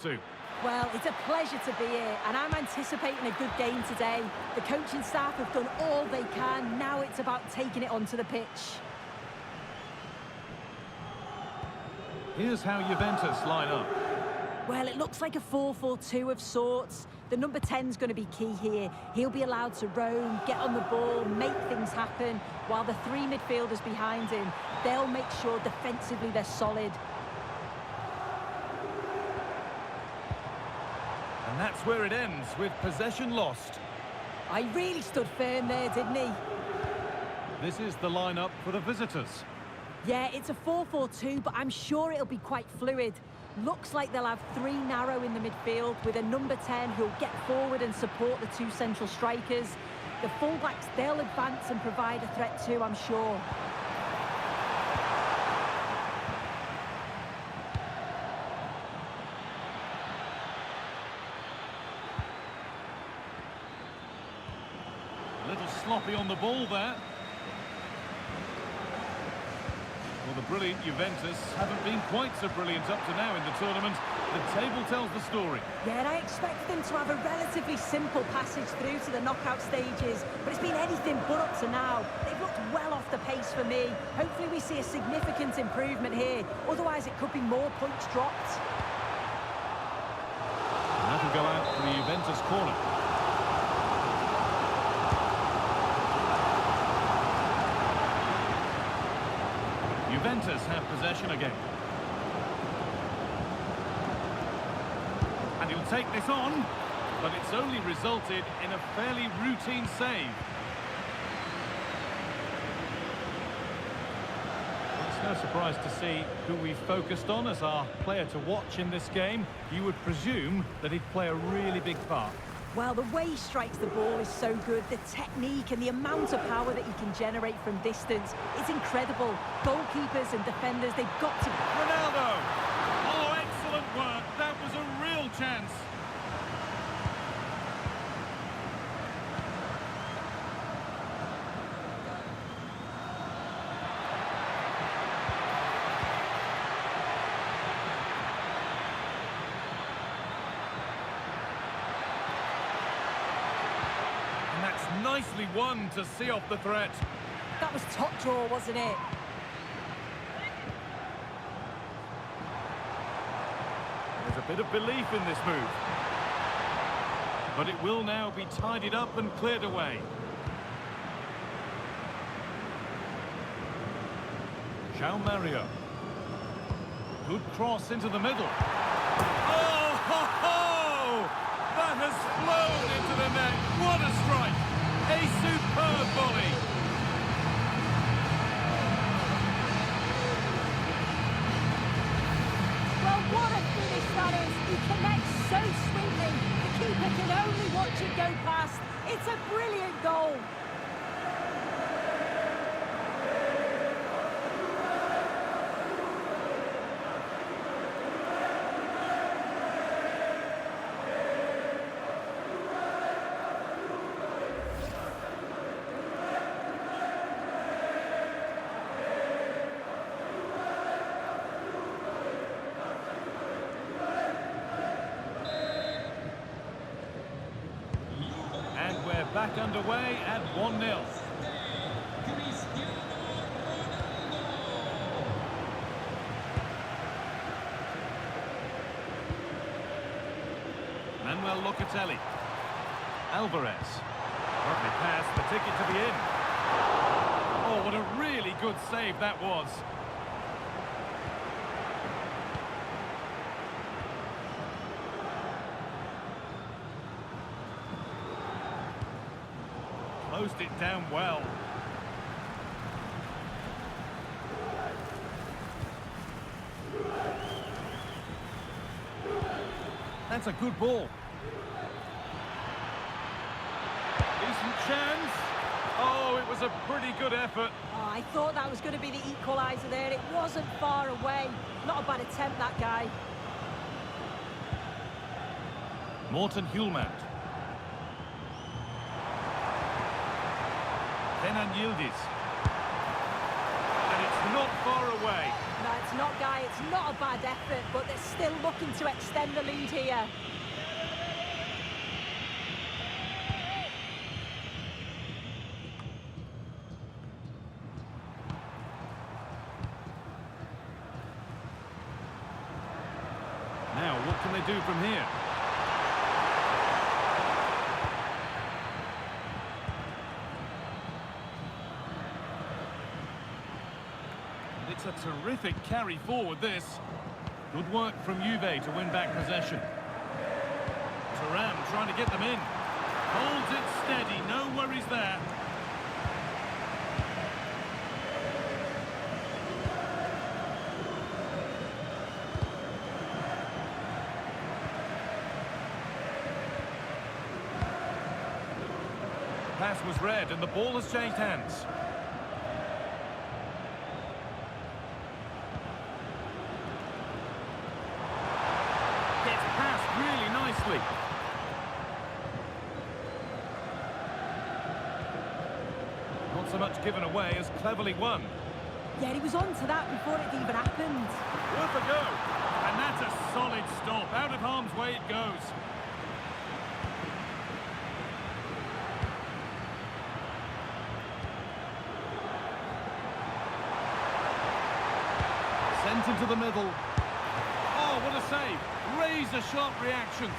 Two. Well, it's a pleasure to be here, and I'm anticipating a good game today. The coaching staff have done all they can. Now it's about taking it onto the pitch. Here's how Juventus line up. Well, it looks like a 4-4-2 of sorts. The number 10's going to be key here. He'll be allowed to roam, get on the ball, make things happen, while the three midfielders behind him, they'll make sure defensively they're solid. And that's where it ends, with possession lost. I really stood firm there, didn't he? This is the lineup for the visitors. Yeah, it's a 4-4-2, but I'm sure it'll be quite fluid. Looks like they'll have three narrow in the midfield with a number 10 who'll get forward and support the two central strikers. The fullbacks, they'll advance and provide a threat too, I'm sure. A little sloppy on the ball there. Well, the brilliant Juventus haven't been quite so brilliant up to now in the tournament. The table tells the story. Yeah, and I expected them to have a relatively simple passage through to the knockout stages, but it's been anything but up to now. They've looked well off the pace for me. Hopefully we see a significant improvement here, otherwise it could be more points dropped. And that'll go out for the Juventus corner. Juventus have possession again. And he'll take this on, but it's only resulted in a fairly routine save. It's no surprise to see who we focused on as our player to watch in this game. You would presume that he'd play a really big part. Well, the way he strikes the ball is so good. The technique and the amount of power that he can generate from distance is incredible. Goalkeepers and defenders, they've got to... Ronaldo! Oh, excellent work. That was a real chance. And that's nicely won to see off the threat. That was top draw, wasn't it? There's a bit of belief in this move. But it will now be tidied up and cleared away. João Mario. Good cross into the middle. Oh, ho, ho! That has flown into the net. What a strike! A superb volley. Well, what a finish that is. He connects so sweetly. The keeper can only watch it go past. It's a brilliant goal. Back underway at 1-0. Manuel Locatelli. Alvarez. Lovely pass, the ticket to the in. Oh, what a really good save that was. Closed it down well. That's a good ball. Decent chance. Oh, it was a pretty good effort. Oh, I thought that was going to be the equaliser there. It wasn't far away. Not a bad attempt, that guy. Morten Hjulmand. Kenan Yildiz. And it's not far away. That's it's not, Guy. It's not a bad effort, but they're still looking to extend the lead here. Now, what can they do from here? And it's a terrific carry forward, this. Good work from Juve to win back possession. Thuram trying to get them in. Holds it steady, no worries there. Pass was read and the ball has changed hands. Gets passed really nicely. Not so much given away as cleverly won. Yeah, he was on to that before it even happened. Worth a go. And that's a solid stop. Out of harm's way it goes. Sent into the middle. Oh, what a save. Razor-sharp reactions.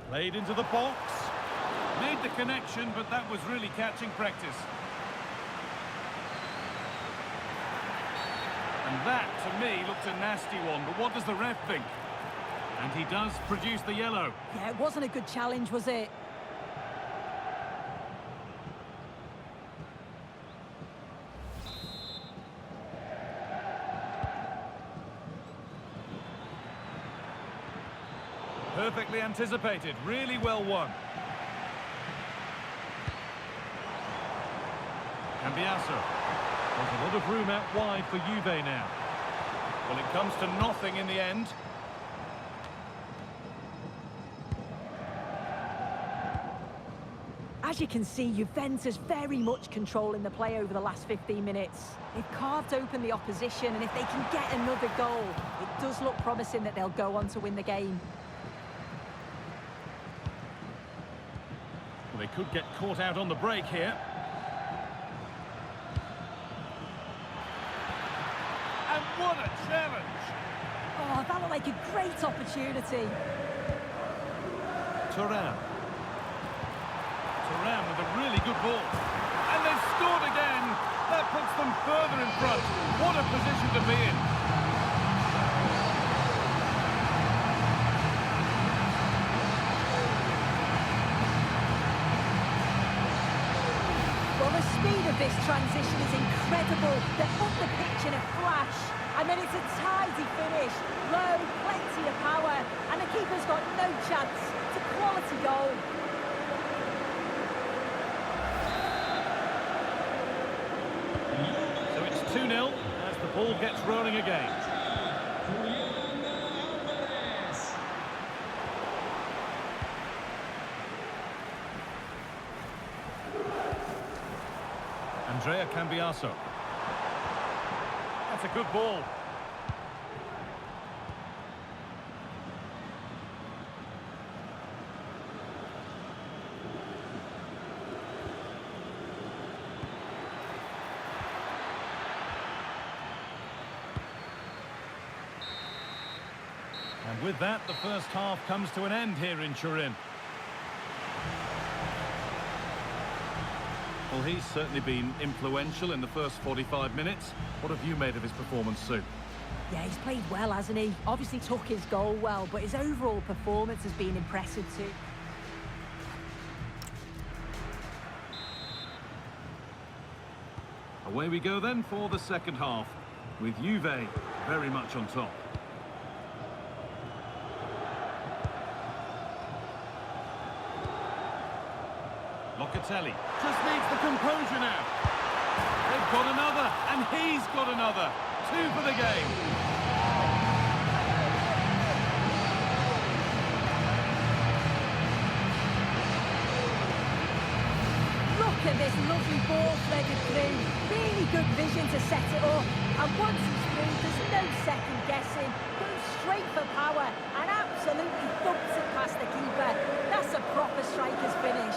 Played into the box. Made the connection, but that was really catching practice. And that, to me, looked a nasty one. But what does the ref think? And he does produce the yellow. Yeah, it wasn't a good challenge, was it? Perfectly anticipated, really well won. Cambiasso. There's a lot of room out wide for Juve now. Well, it comes to nothing in the end. As you can see, Juventus very much controlling the play over the last 15 minutes. They've carved open the opposition, and if they can get another goal, it does look promising that they'll go on to win the game. Well, they could get caught out on the break here. And what a challenge! Oh, that looked like a great opportunity. Thuram with a really good ball. And they've scored again! That puts them further in front. What a position to be in. Well, the speed of this transition is incredible. They're up the pitch in a flash. And then it's a tidy finish. Low, plenty of power. And the keeper's got no chance. It's a quality goal. So it's 2-0 as the ball gets rolling again. Andrea Cambiasso. That's a good ball. And with that, the first half comes to an end here in Turin. Well, he's certainly been influential in the first 45 minutes. What have you made of his performance, Sue? Yeah, he's played well, hasn't he? Obviously took his goal well, but his overall performance has been impressive too. Away we go then for the second half, with Juve very much on top. Locatelli just needs the composure now. They've got another, and he's got another. 2 for the game. at this lovely ball threaded through. Really good vision to set it up. And once he's through, there's no second guessing. Goes straight for power and absolutely thumps it past the keeper. That's a proper striker's finish.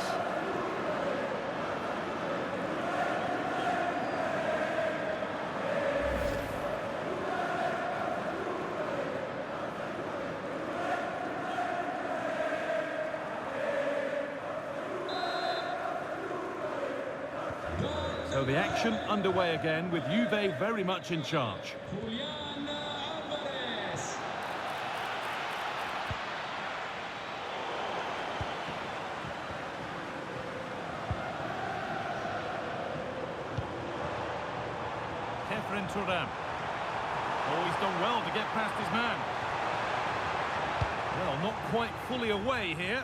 So the action underway again with Juve very much in charge. Turan. Oh, he's done well to get past his man. Well, not quite fully away here.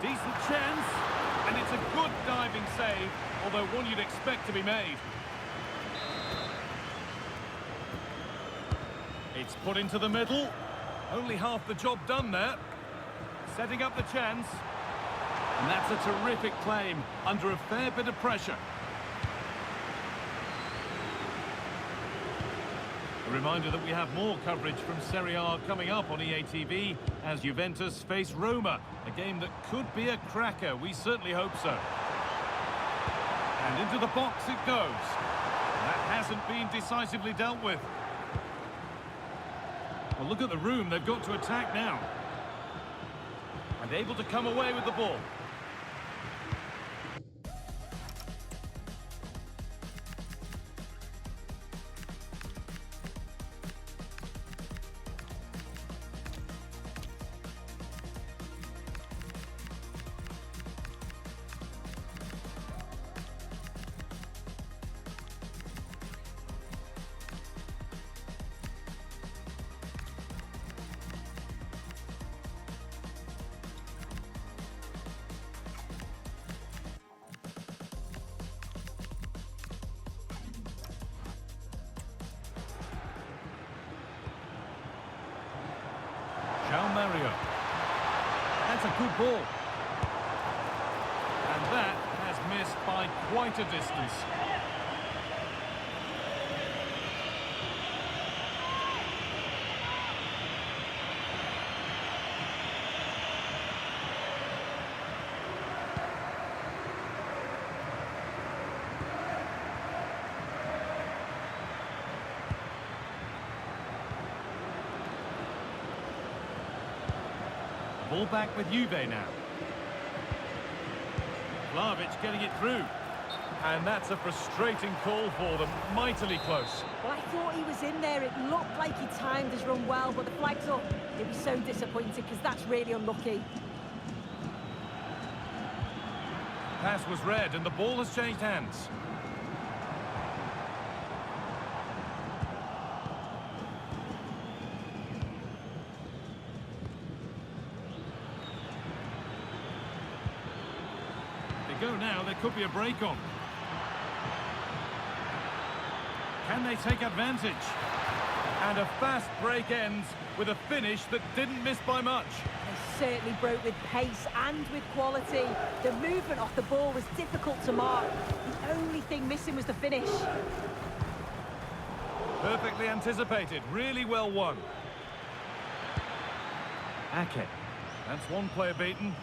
Decent chance. And it's a good diving save, although one you'd expect to be made. It's put into the middle. Only half the job done there. Setting up the chance. And that's a terrific claim under a fair bit of pressure. A reminder that we have more coverage from Serie A coming up on EA TV as Juventus face Roma, a game that could be a cracker. We certainly hope so. And into the box it goes. That hasn't been decisively dealt with. Well, look at the room they've got to attack now. And able to come away with the ball. Mario. That's a good ball. And that has missed by quite a distance. Ball back with Juve now. Vlahovic getting it through. And that's a frustrating call for them. Mightily close. Well, I thought he was in there. It looked like he timed his run well, but the flag's up. He'll be so disappointed because that's really unlucky. Pass was read and the ball has changed hands. Go now, there could be a break on. Can they take advantage? And a fast break ends with a finish that didn't miss by much. They certainly broke with pace and with quality. The movement off the ball was difficult to mark. The only thing missing was the finish. Perfectly anticipated, really well won. Ake, that's one player beaten.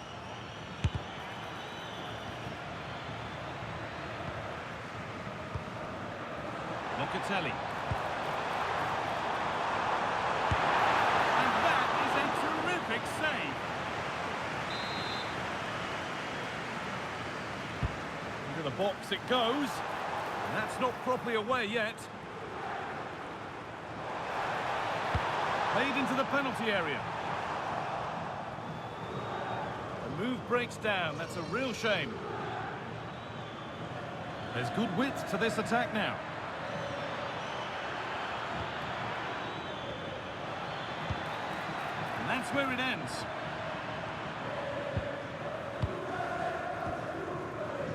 Locatelli. And that is a terrific save. Into the box it goes. And that's not properly away yet. Played into the penalty area. The move breaks down. That's a real shame. There's good width to this attack now. That's where it ends.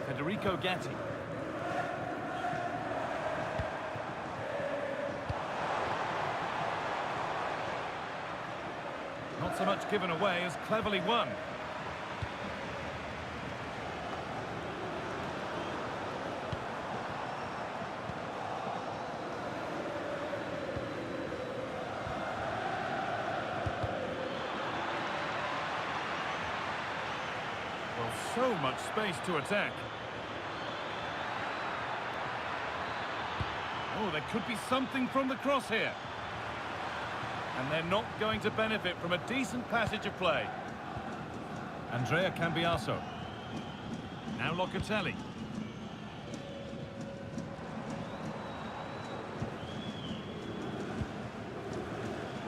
Federico Gatti. Not so much given away as cleverly won. so much space to attack. Oh, there could be something from the cross here. And they're not going to benefit from a decent passage of play. Andrea Cambiaso. Now Locatelli.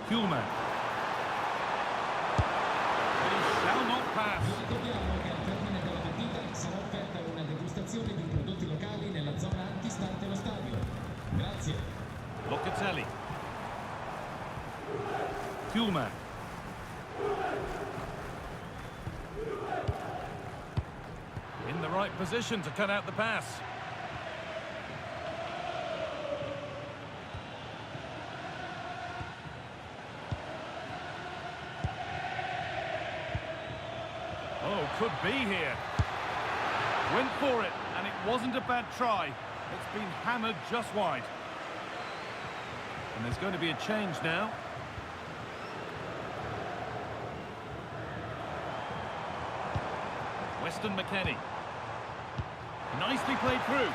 Kuhlmann. He shall not pass. Ricordiamo che al termine della partita sarà offerta una degustazione di prodotti locali nella zona antistante lo stadio. Grazie. Locatelli. Kuhlmann. In the right position to cut out the pass. Oh, could be here. Went for it, and it wasn't a bad try. It's been hammered just wide. And there's going to be a change now. Weston McKennie. Nicely played through.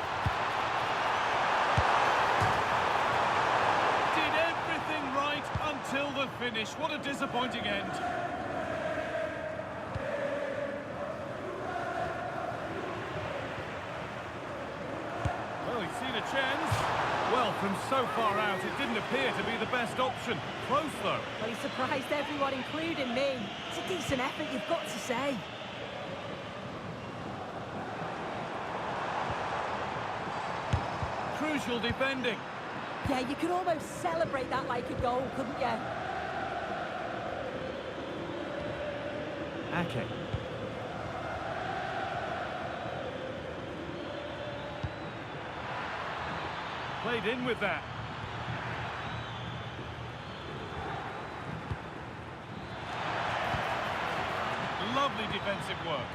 Did everything right until the finish. What a disappointing end. Well, he's seen a chance. Well, from so far out, it didn't appear to be the best option. Close, though. Well, he surprised everyone, including me. It's a decent effort, you've got to say. Crucial defending. Yeah, you could almost celebrate that like a goal, couldn't you? Ake. Played in with that. Lovely defensive work.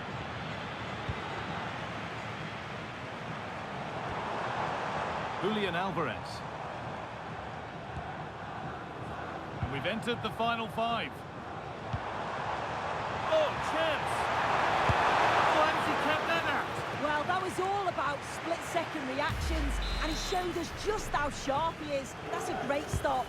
Julian Alvarez. And we've entered the final five. Oh, chance! Oh, how does he kept that out? Well, that was all about split-second reactions, and he showed us just how sharp he is. That's a great stop.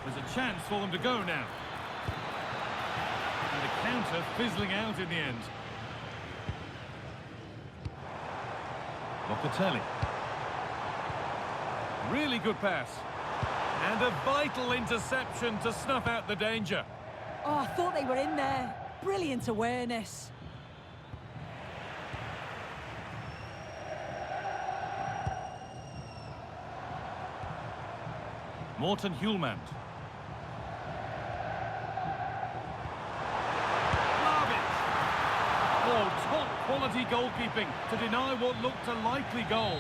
There's a chance for them to go now. And the counter fizzling out in the end. Locatelli. Really good pass. And a vital interception to snuff out the danger. Oh, I thought they were in there. Brilliant awareness. Morten Hjulmand. Oh, top quality goalkeeping to deny what looked a likely goal.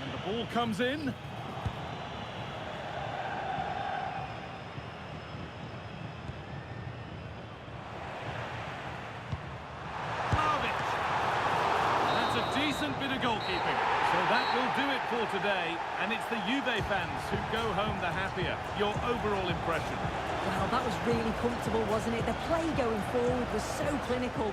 And the ball comes in. That's a decent bit of goalkeeping. So that will do it for today, and it's the Juve fans who go home the happier. Your overall impression? Well, that was really comfortable, wasn't it? The play going forward was so clinical.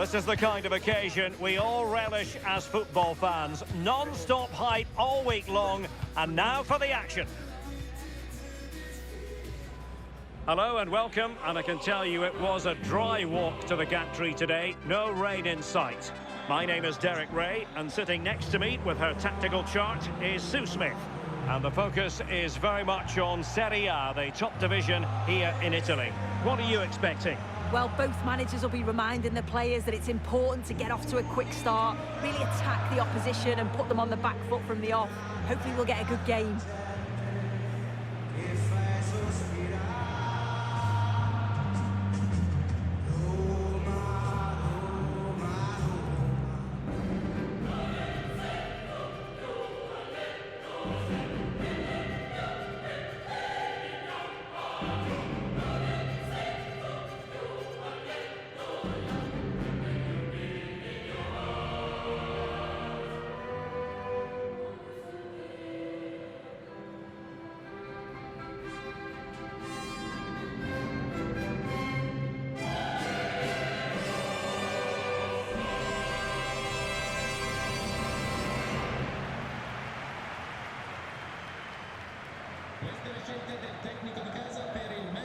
This is the kind of occasion we all relish as football fans. Non-stop hype all week long, and now for the action. Hello and welcome, and I can tell you it was a dry walk to the gantry today. No rain in sight. My name is Derek Ray, and sitting next to me with her tactical chart is Sue Smith. And the focus is very much on Serie A, the top division here in Italy. What are you expecting? Well, both managers will be reminding the players that it's important to get off to a quick start, really attack the opposition and put them on the back foot from the off. Hopefully we'll get a good game.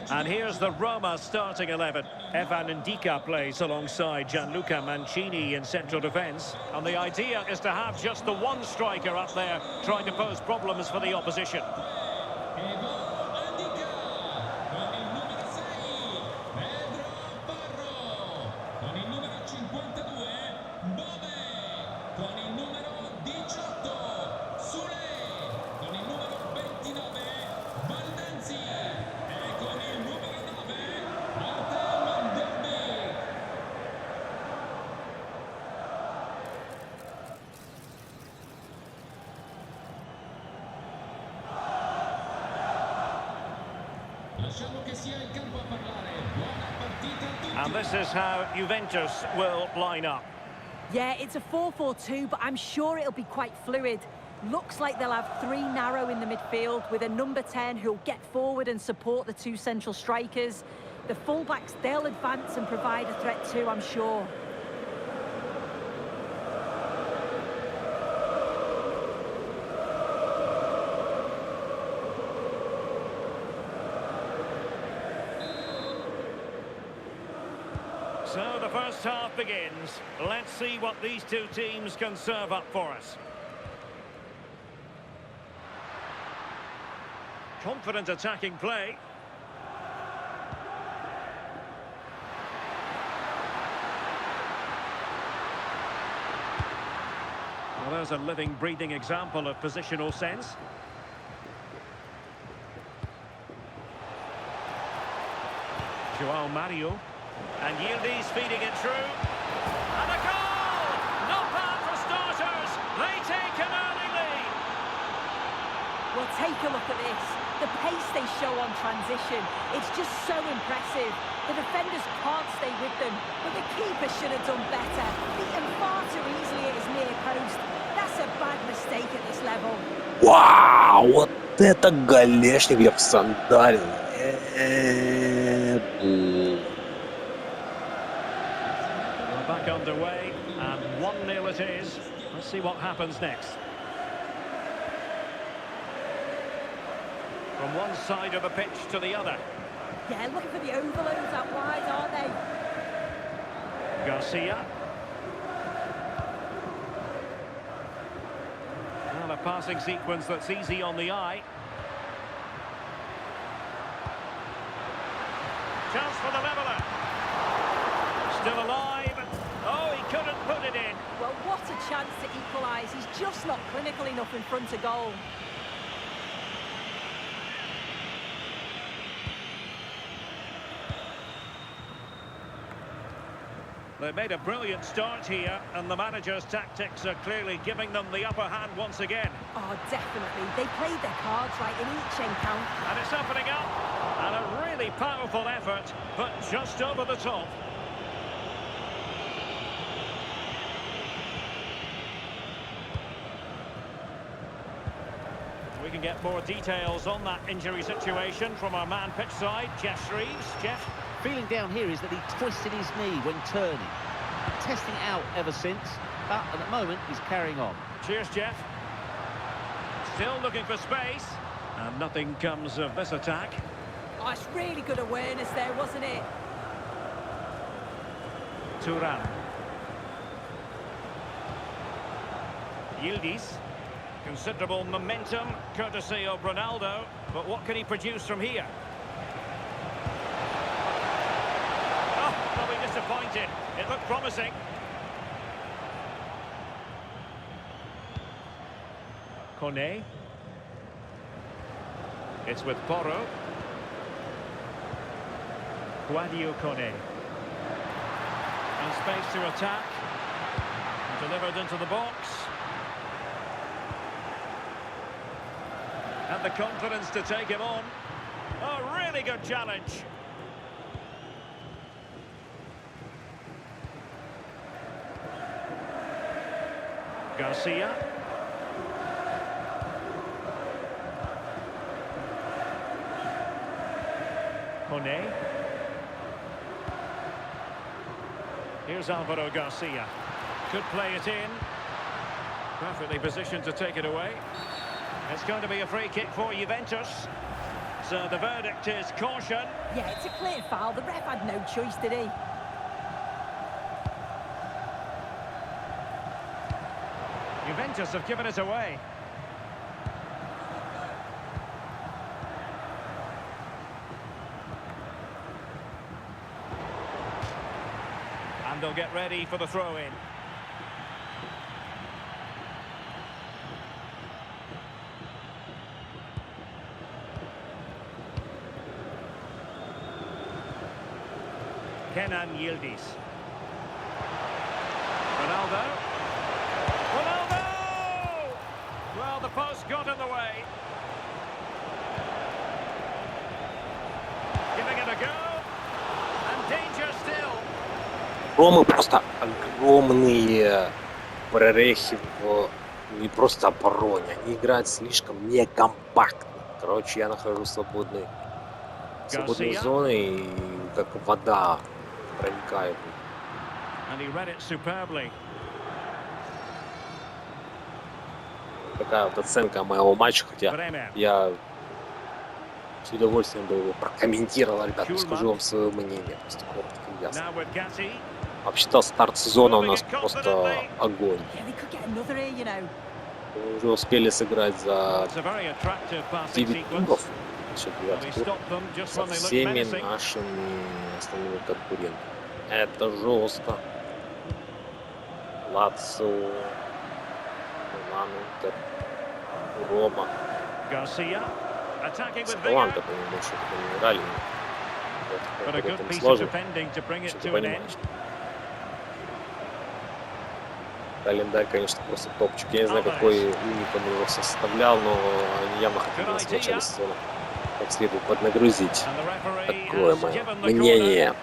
And here's the Roma starting 11. Evan Ndika plays alongside Gianluca Mancini in central defence. And the idea is to have just the one striker up there trying to pose problems for the opposition. And this is how Juventus will line up. Yeah, it's a 4-4-2, but I'm sure it'll be quite fluid. Looks like they'll have three narrow in the midfield with a number 10 who'll get forward and support the two central strikers. The fullbacks, they'll advance and provide a threat too, I'm sure. So the first half begins. Let's see what these two teams can serve up for us. Confident attacking play. Well, there's a living, breathing example of positional sense. João Mario. And Yildiz feeding it through. And a goal! Not bad for starters. They take an early lead. Well, take a look at this. The pace they show on transition. It's just so impressive. The defenders can't stay with them, but the keeper should have done better. Beat them far too easily at his near post. That's a bad mistake at this level. Вау, вот это галешник, я в сандале. Back underway, and 1-0 it is. Let's see what happens next. From one side of the pitch to the other. Yeah, looking for the overloads out wide, aren't they? Garcia. Well, a passing sequence that's easy on the eye. Chance for the leveller. Still alive. Oh, he couldn't put it in. Well, what a chance to equalise. He's just not clinical enough in front of goal. They made a brilliant start here, and the manager's tactics are clearly giving them the upper hand once again. Oh, definitely. They played their cards right in each encounter. And it's opening up. And a really powerful effort, but just over the top. We can get more details on that injury situation from our man pitch side, Jeff Shreves. Jeff? Feeling down here is that he twisted his knee when turning. testing it out ever since, but at the moment he's carrying on. Cheers, Jeff. Still looking for space. And nothing comes of this attack. Oh, it's really good awareness there, wasn't it? Thuram. Yildiz. Considerable momentum, courtesy of Ronaldo. But what can he produce from here? Oh, they'll be disappointed. It looked promising. Kone. It's with Porro. Guadio Kone. And space to attack. Delivered into the box. And the confidence to take him on. A really good challenge. Garcia. Kone. Here's Alvaro Garcia. Could play it in. Perfectly positioned to take it away. It's going to be a free kick for Juventus. So the verdict is caution. Yeah, it's a clear foul. The ref had no choice, did he? Juventus have given it away. And they'll get ready for the throw-in. Kenan Yildiz. Ronaldo. Ronaldo! Well, the post got in the way. Giving it a go. And danger still. Ромы просто огромные прорехи в не просто обороне. Они играют слишком некомпактно. Короче, я нахожусь в свободной зоне и как вода проникает. And he read it superbly. Такая вот оценка моего матча, хотя я с удовольствием бы его прокомментировал, ребят, скажу вам свое мнение. Просто коротко и ясно. Вообще-то старт сезона у нас просто огонь. Мы уже успели сыграть за 9 туров со всеми нашими основными конкурентами. Это жестко. Лацио, Интер, Рома. С Талантом они больше не играли. Это сложно. Что ты понимаешь? Календарь, конечно, просто топчик. Я не знаю, какой уник он его составлял, но они явно хотели нас в начале сезона как следует поднагрузить. Такое мое мнение.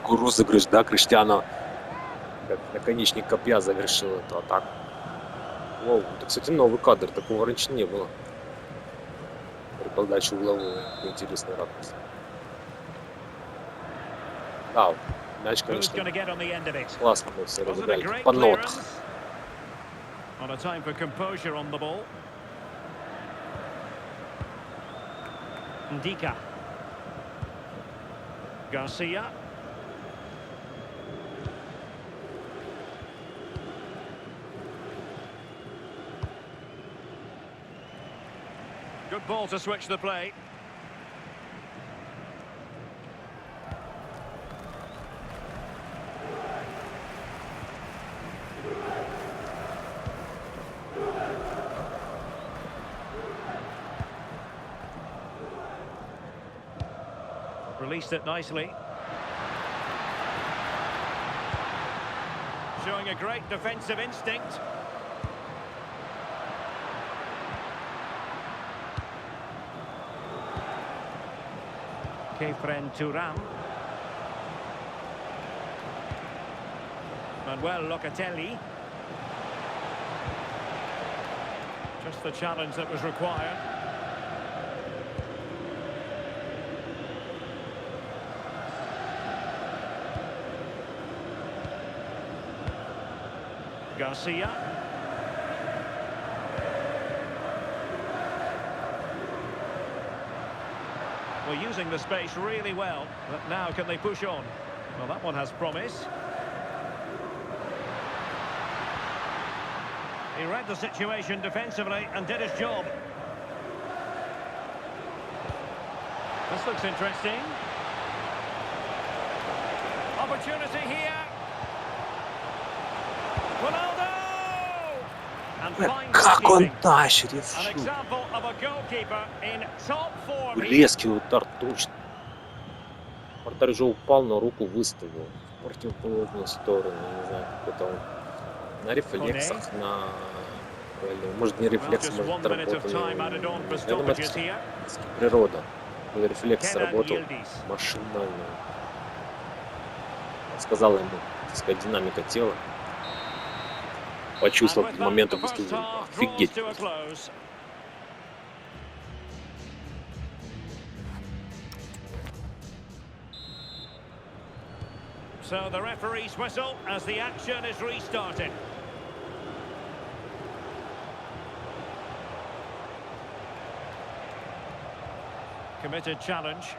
Розыгрыш, да, Криштиану как наконечник копья завершил эту атаку. Воу, это, кстати, новый кадр, такого раньше не было. При подаче угловой, интересный ракурс. Да, мяч, конечно, классно мы все разыграли, по нотах. Ndika. Garcia. Good ball to switch the play. Released it nicely. Showing a great defensive instinct. Kefren Thuram. Manuel Locatelli. Just the challenge that was required. Garcia. Well, using the space really well, but now can they push on? Well, that one has promise. He read the situation defensively and did his job. This looks interesting. Opportunity here. Ronaldo! And fine Как он keeping. тащит, я An шучу. example of a goalkeeper in top form. Резкий удар, точно. Вратарь уже упал, но руку выставил в противоположную сторону. Не знаю, как это он. На рефлексах, на... Может, не рефлекс, может, отработанный. Я думаю, это природа. Рефлекс сработал машинально. Сказала ему, так сказать, динамика тела. Почувствовал этот момент, допустим, офигеть. So the referee's whistle as the action is restarted. Committed challenge.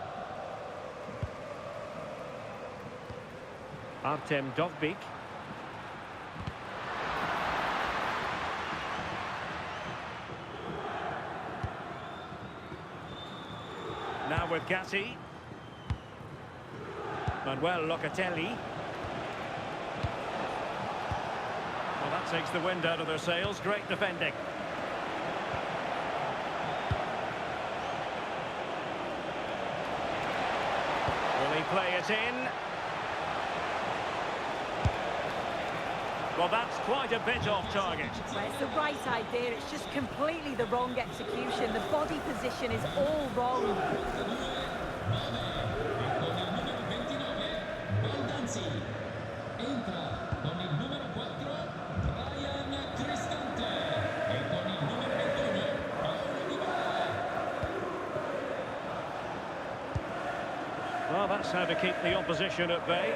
Artem Dovbyk. Now with Gatti. Manuel Locatelli. Well, that takes the wind out of their sails. Great defending. Will he play it in? Well, that's quite a bit off target. Well, it's the right idea, it's just completely the wrong execution. The body position is all wrong. Well, that's how to keep the opposition at bay.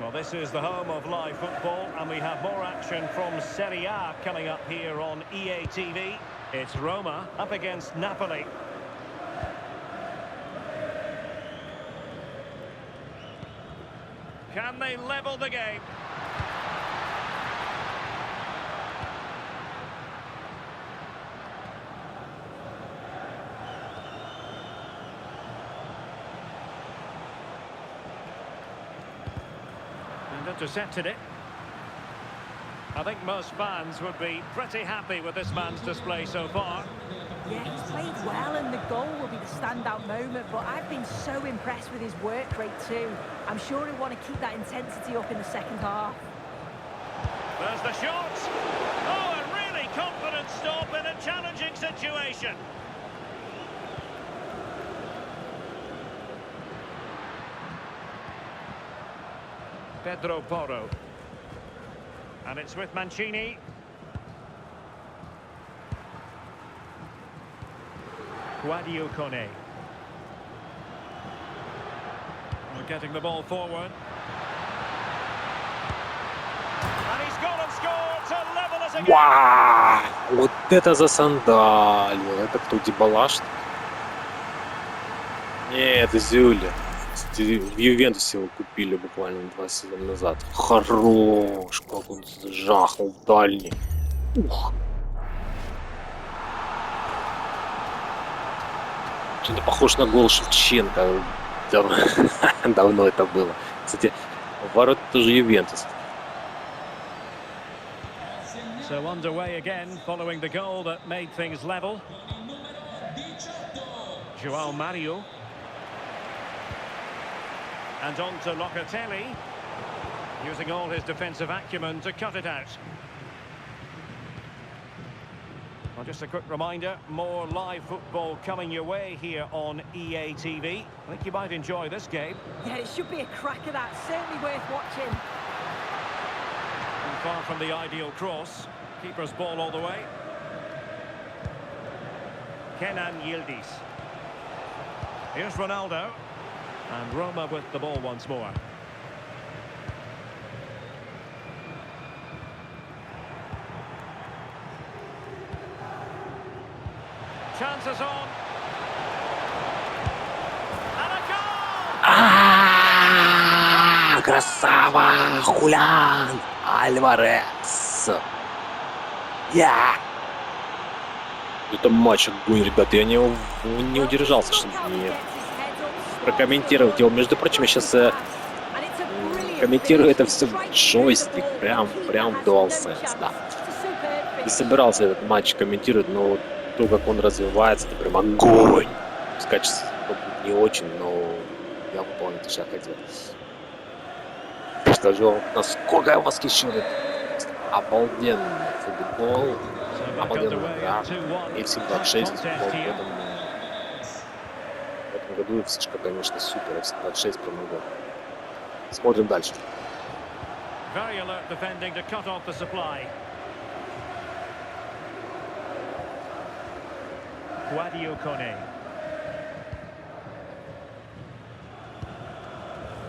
Well, this is the home of live football, and we have more action from Serie A coming up here on EA TV. It's Roma up against Napoli. Can they level the game? Intercepted it. I think most fans would be pretty happy with this man's display so far. Yeah, he's played well and the goal will be the standout moment, but I've been so impressed with his work rate too. I'm sure he'll want to keep that intensity up in the second half. There's the shot. Oh, a really confident stop in a challenging situation. Pedro Porro. And it's with Mancini. Guadio Kone. We're getting the ball forward. And he's gone and scored to level us again. Вау! Вот это засандалил. Это кто, Дибала, что ли? Нет, это Зюля. В Ювентусе его купили буквально 2 сезона назад. Хорош, как он жахнул в дальний. Ух. Что-то похож на гол Шевченко. Давно это было. Кстати, ворот тоже Ювентус. So underway again, following the goal that made things level. João Mario. And on to Locatelli, using all his defensive acumen to cut it out. Well, just a quick reminder, more live football coming your way here on EA TV. I think you might enjoy this game. Yeah, it should be a cracker, that. Certainly worth watching. And far from the ideal cross. Keeper's ball all the way. Kenan Yildiz. Here's Ronaldo. And Roma with the ball once more. Chances on. And a goal! Красава! Хулиан! Альварес! Это матч огонь, ребят. Я не удержался, чтобы не прокомментировать его. Между прочим, я сейчас комментирую это все в джойстик. Прям DualSense, да. Не собирался этот матч комментировать, но то, как он развивается, это прям огонь. Качество не очень, но я выполнил то, что я хотел. Скажу вам, насколько я восхищен. Обалденный футбол, обалденная игра. И всегда 6 футбол в этом году и фишка, конечно, супер. Всегда 6 прям много. Смотрим дальше.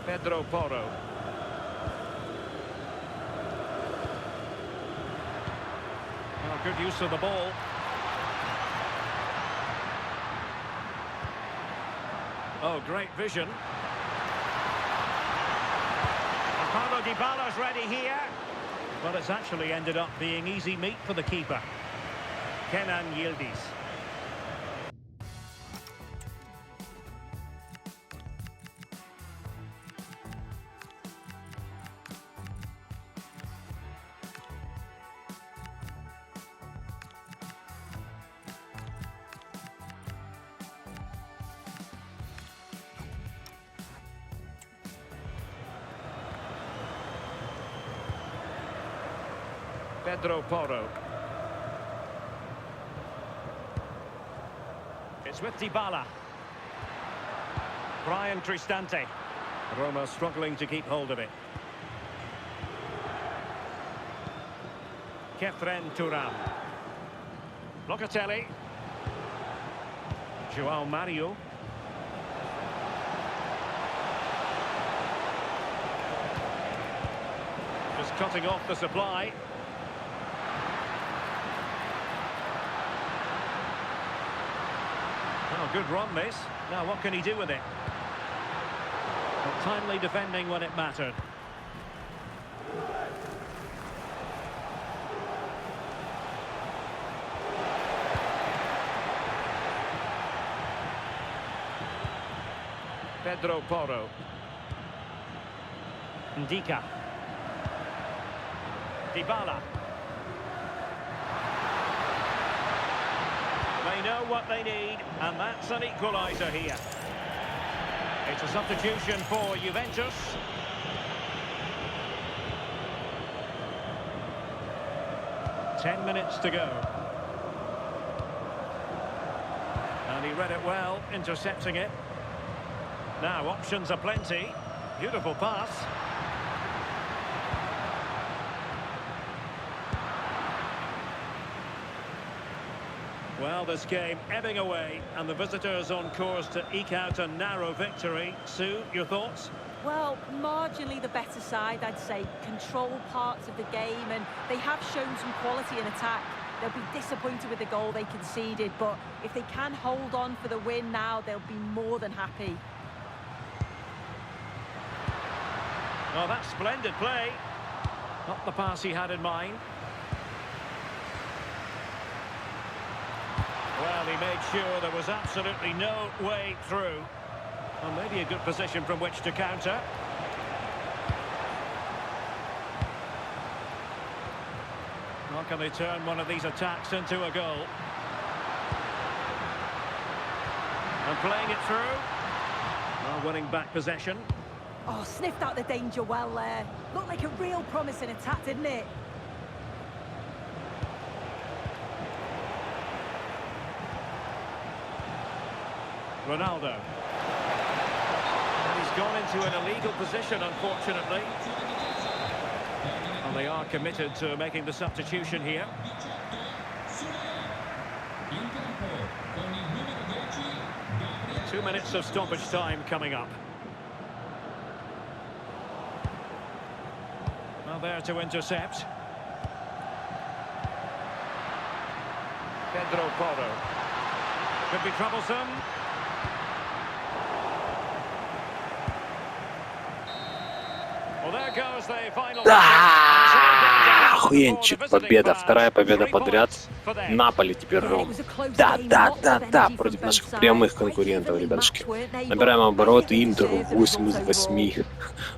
Pedro Porro. Oh, good use of the ball. Oh, great vision. Paulo Dybala's ready here. But it's actually ended up being easy meat for the keeper. Kenan Yildiz. Pedro Porro. It's with Dybala. Brian Cristante. Roma struggling to keep hold of it. Kefren Turam. Locatelli. Joao Mario. Just cutting off the supply. Oh, good run this. Now what can he do with it? Well, timely defending when it mattered. Pedro Porro. Ndika. Dybala. They know what they need, and that's an equaliser here. It's a substitution for Juventus. Ten minutes to go. And he read it well, intercepting it. Now, options are plenty. Beautiful pass. Well, this game ebbing away, and the visitors on course to eke out a narrow victory. Sue, your thoughts? Well, marginally the better side, I'd say. Control parts of the game, and they have shown some quality in attack. They'll be disappointed with the goal they conceded, but if they can hold on for the win now, they'll be more than happy. Oh, that's splendid play. Not the pass he had in mind. Well, he made sure there was absolutely no way through. Well, maybe a good position from which to counter. How can they turn one of these attacks into a goal? And playing it through. Well, winning back possession. Oh, sniffed out the danger well there. Looked like a real promising attack, didn't it? Ronaldo. And he's gone into an illegal position, unfortunately. And they are committed to making the substitution here. Two minutes of stoppage time coming up. Well, there to intercept. Pedro Porro. could be troublesome. Well, there goes the final. Охуенчик, победа. Вторая победа подряд. Наполи теперь ровно. Да, против наших прямых конкурентов, ребятушки. Набираем обороты Интеру 8 из 8.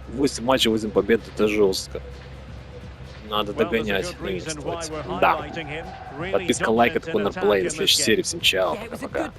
8 матчей, 8 побед, это жестко. Надо догонять. Да. Подписка, лайк, это CONORPLAY. До следующей серии. Всем чао. Пока-пока.